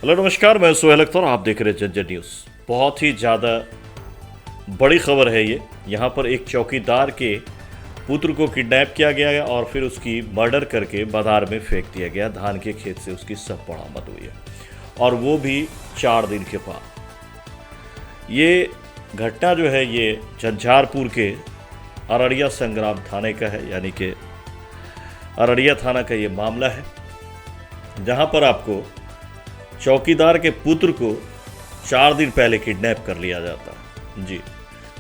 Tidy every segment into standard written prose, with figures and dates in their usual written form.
Hello नमस्कार, मैं सोहेल अख्तर, आप देख रहे हैं जनजन न्यूज़। बहुत ही ज़्यादा बड़ी खबर है ये। यहाँ पर एक चौकीदार के पुत्र को किडनैप किया गया है और फिर उसकी मर्डर करके बाजार में फेंक दिया गया। धान के खेत से उसकी सब बरामद हुई है और वो भी 4 दिन के बाद। ये घटना जो है ये झंझारपुर के अररिया संग्राम थाने का है, यानी कि अररिया थाना का ये मामला है, जहाँ पर आपको चौकीदार के पुत्र को 4 दिन पहले किडनैप कर लिया जाता है। जी,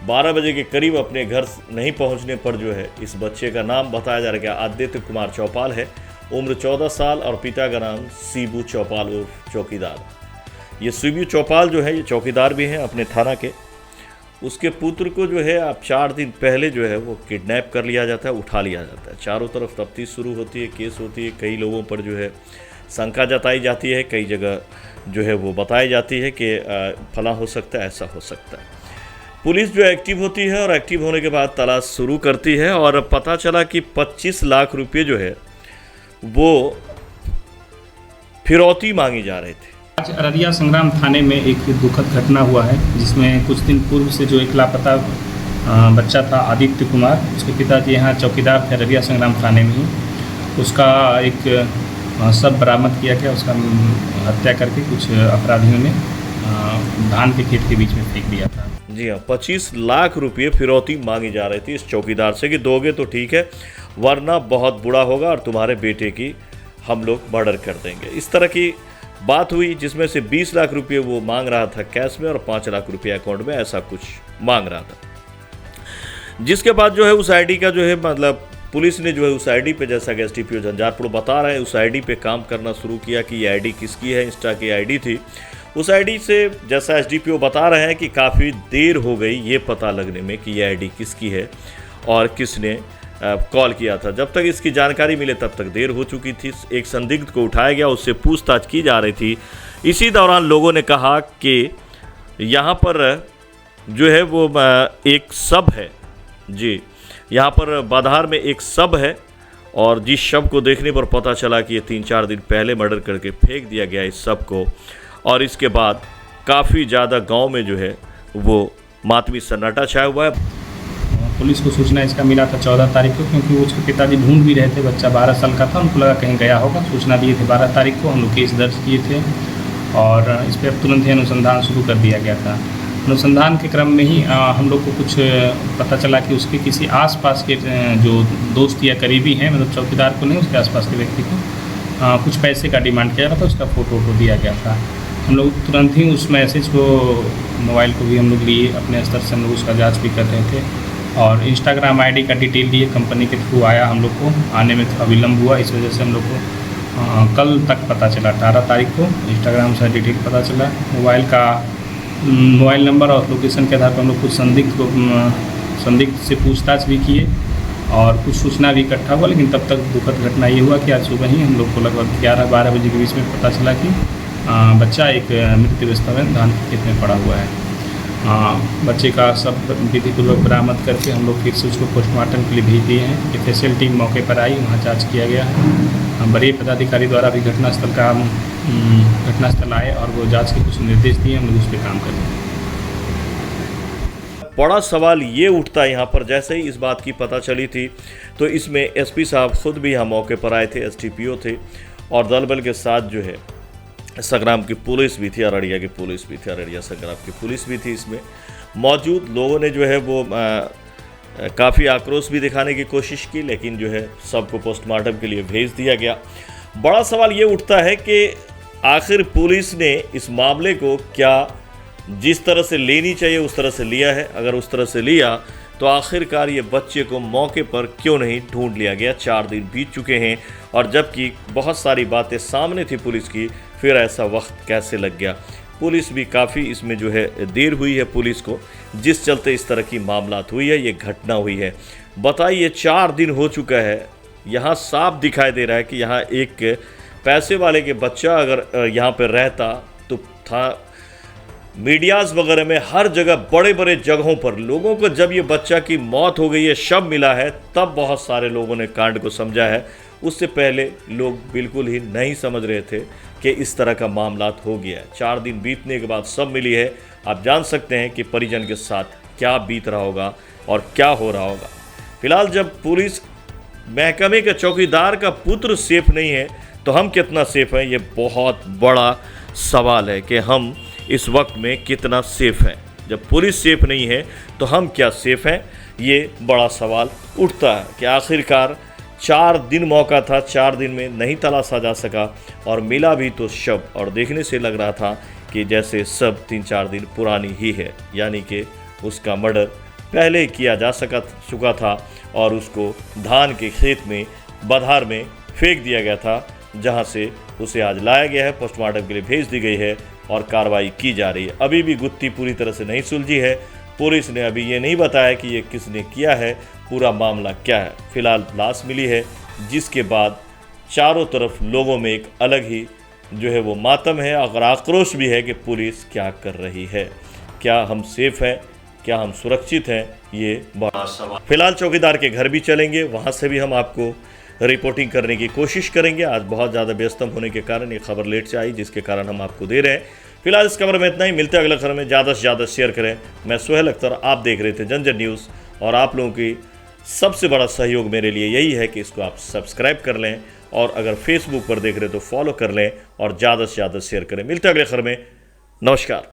12 बजे के करीब अपने घर नहीं पहुंचने पर जो है इस बच्चे का नाम बताया जा रहा है आदित्य कुमार चौपाल है, उम्र 14 साल और पिता का नाम शिबू चौपाल उर्फ चौकीदार। ये शिबू चौपाल जो है ये चौकीदार भी हैं अपने थाना के। उसके पुत्र को जो है आप 4 दिन पहले जो है वो किडनैप कर लिया जाता है, उठा लिया जाता है। चारों तरफ तफ्तीश शुरू होती है, केस होती है, कई लोगों पर जो है शंका जताई जाती है, कई जगह जो है वो बताई जाती है कि फला हो सकता है, ऐसा हो सकता है। पुलिस जो एक्टिव होती है और एक्टिव होने के बाद तलाश शुरू करती है और पता चला कि 25 लाख रुपए जो है वो फिरौती मांगी जा रहे थे। आज अररिया संग्राम थाने में एक दुखद घटना हुआ है, जिसमें कुछ दिन पूर्व से जो एक लापता बच्चा था आदित्य कुमार, उसके पिताजी यहाँ चौकीदार थे अररिया संग्राम थाने में ही, उसका एक सब बरामद किया गया। उसका हत्या करके कुछ अपराधियों ने धान के खेत के बीच में फेंक दिया था। जी हाँ, 25 लाख रुपये फिरौती मांगी जा रही थी इस चौकीदार से कि दोगे तो ठीक है, वरना बहुत बुरा होगा और तुम्हारे बेटे की हम लोग मर्डर कर देंगे। इस तरह की बात हुई, जिसमें से 20 लाख रुपये वो मांग रहा था कैश में और 5 लाख रुपये अकाउंट में, ऐसा कुछ मांग रहा था। जिसके बाद जो है उस आईडी का जो है मतलब पुलिस ने जो है उस आईडी पे, जैसा कि एसडीपीओ झंझारपुर बता रहे हैं, उस आईडी पे काम करना शुरू किया कि ये आईडी किसकी है। इंस्टा की आईडी थी। उस आईडी से जैसा एसडीपीओ बता रहे हैं कि काफ़ी देर हो गई ये पता लगने में कि ये आईडी किसकी है और किसने कॉल किया था। जब तक इसकी जानकारी मिले तब तक देर हो चुकी थी। एक संदिग्ध को उठाया गया, उससे पूछताछ की जा रही थी। इसी दौरान लोगों ने कहा कि यहाँ पर जो है वो एक शव है। जी, यहाँ पर बाधार में एक शव है और जिस शव को देखने पर पता चला कि ये 3-4 दिन पहले मर्डर करके फेंक दिया गया इस शव को। और इसके बाद काफ़ी ज़्यादा गांव में जो है वो मातमी सन्नाटा छाया हुआ है। पुलिस को सूचना इसका मिला था 14 तारीख को, क्योंकि उसके पिताजी ढूंढ भी रहे थे। बच्चा 12 साल का था, उनको लगा कहीं गया होगा। सूचना दिए थे 12 तारीख को, हम लोग केस दर्ज किए थे और इस पर तुरंत ही अनुसंधान शुरू कर दिया गया था। अनुसंधान के क्रम में ही हम लोग को कुछ पता चला कि उसके किसी आसपास के जो दोस्त या करीबी हैं, मतलब चौकीदार को नहीं, उसके आसपास के व्यक्ति को कुछ पैसे का डिमांड किया गया था। उसका फ़ोटो दिया गया था। हम लोग तुरंत ही उस मैसेज को, मोबाइल को भी हम लोग लिए, अपने स्तर से हम लोग उसका जाँच भी कर रहे थे और इंस्टाग्राम आईडी का डिटेल लिए। कंपनी के थ्रू आया, हम लोग को आने में थोड़ा विलम्ब हुआ, इस वजह से हम लोग को कल तक पता चला। 18 तारीख को इंस्टाग्राम से डिटेल पता चला। मोबाइल नंबर और लोकेशन के आधार पर हम लोग कुछ संदिग्ध से पूछताछ भी किए और कुछ सूचना भी इकट्ठा हुआ। लेकिन तब तक दुखद घटना ये हुआ कि आज सुबह ही हम लोग को लगभग 11-12 बजे के बीच में पता चला कि बच्चा एक मृत अवस्था में धान के खेत में पड़ा हुआ है। बच्चे का सब विधिपूर्वक बरामद करके हम लोग फिर से उसको पोस्टमार्टम के लिए भेज दिए हैं। एफएसएल टीम मौके पर आई, वहाँ जांच किया गया है। वरीय पदाधिकारी द्वारा भी घटनास्थल आए और वो जांच के कुछ निर्देश दिए, हम लोग उस पर काम कर रहे हैं। बड़ा सवाल ये उठता है यहाँ पर, जैसे ही इस बात की पता चली थी तो इसमें एसपी साहब खुद भी यहाँ मौके पर आए थे, एसडीपीओ थे और दल बल के साथ जो है संग्राम की पुलिस भी थी, अररिया की पुलिस भी थी, अररिया संग्राम की पुलिस भी थी। इसमें मौजूद लोगों ने जो है वो काफ़ी आक्रोश भी दिखाने की कोशिश की, लेकिन जो है सबको पोस्टमार्टम के लिए भेज दिया गया। बड़ा सवाल ये उठता है कि आखिर पुलिस ने इस मामले को क्या जिस तरह से लेनी चाहिए उस तरह से लिया है? अगर उस तरह से लिया तो आखिरकार ये बच्चे को मौके पर क्यों नहीं ढूंढ लिया गया? 4 दिन बीत चुके हैं और जबकि बहुत सारी बातें सामने थी पुलिस की, फिर ऐसा वक्त कैसे लग गया? पुलिस भी काफ़ी इसमें जो है देर हुई है पुलिस को, जिस चलते इस तरह की मामलात हुई है, ये घटना हुई है। बताइए, 4 दिन हो चुका है। यहाँ साफ दिखाई दे रहा है कि यहाँ एक पैसे वाले के बच्चा अगर यहाँ पर रहता तो था मीडियाज़ वगैरह में हर जगह बड़े बड़े जगहों पर लोगों को जब ये बच्चा की मौत हो गई है, शव मिला है, तब बहुत सारे लोगों ने कांड को समझा है। उससे पहले लोग बिल्कुल ही नहीं समझ रहे थे कि इस तरह का मामला हो गया है। 4 दिन बीतने के बाद सब मिली है। आप जान सकते हैं कि परिजन के साथ क्या बीत रहा होगा और क्या हो रहा होगा। फिलहाल जब पुलिस महकमे के चौकीदार का पुत्र सेफ नहीं है तो हम कितना सेफ हैं, ये बहुत बड़ा सवाल है कि हम इस वक्त में कितना सेफ हैं। जब पुलिस सेफ नहीं है तो हम क्या सेफ हैं, ये बड़ा सवाल उठता है कि आखिरकार 4 दिन मौका था, 4 दिन में नहीं तलाशा जा सका और मिला भी तो शव, और देखने से लग रहा था कि जैसे सब 3-4 दिन पुरानी ही है, यानी कि उसका मर्डर पहले ही किया जा चुका था और उसको धान के खेत में बधार में फेंक दिया गया था, जहां से उसे आज लाया गया है, पोस्टमार्टम के लिए भेज दी गई है और कार्रवाई की जा रही है। अभी भी गुत्थी पूरी तरह से नहीं सुलझी है। पुलिस ने अभी ये नहीं बताया कि ये किसने किया है, पूरा मामला क्या है। फिलहाल लाश मिली है, जिसके बाद चारों तरफ लोगों में एक अलग ही जो है वो मातम है और आक्रोश भी है कि पुलिस क्या कर रही है। क्या हम सेफ हैं, क्या हम सुरक्षित हैं, ये बड़ा सवाल। फिलहाल चौकीदार के घर भी चलेंगे, वहाँ से भी हम आपको रिपोर्टिंग करने की कोशिश करेंगे। आज बहुत ज़्यादा व्यस्तम होने के कारण ये खबर लेट से आई, जिसके कारण हम आपको दे रहे हैं। फिलहाल इस खबर में इतना ही, मिलते हैं अगले खबर में। ज़्यादा से ज़्यादा शेयर करें। मैं सुहेल अख्तर, आप देख रहे थे जनजन न्यूज़, और आप लोगों की सबसे बड़ा सहयोग मेरे लिए यही है कि इसको आप सब्सक्राइब कर लें, और अगर फेसबुक पर देख रहे तो फॉलो कर लें और ज़्यादा से ज़्यादा शेयर करें। मिलते हैं अगले खबर में। नमस्कार।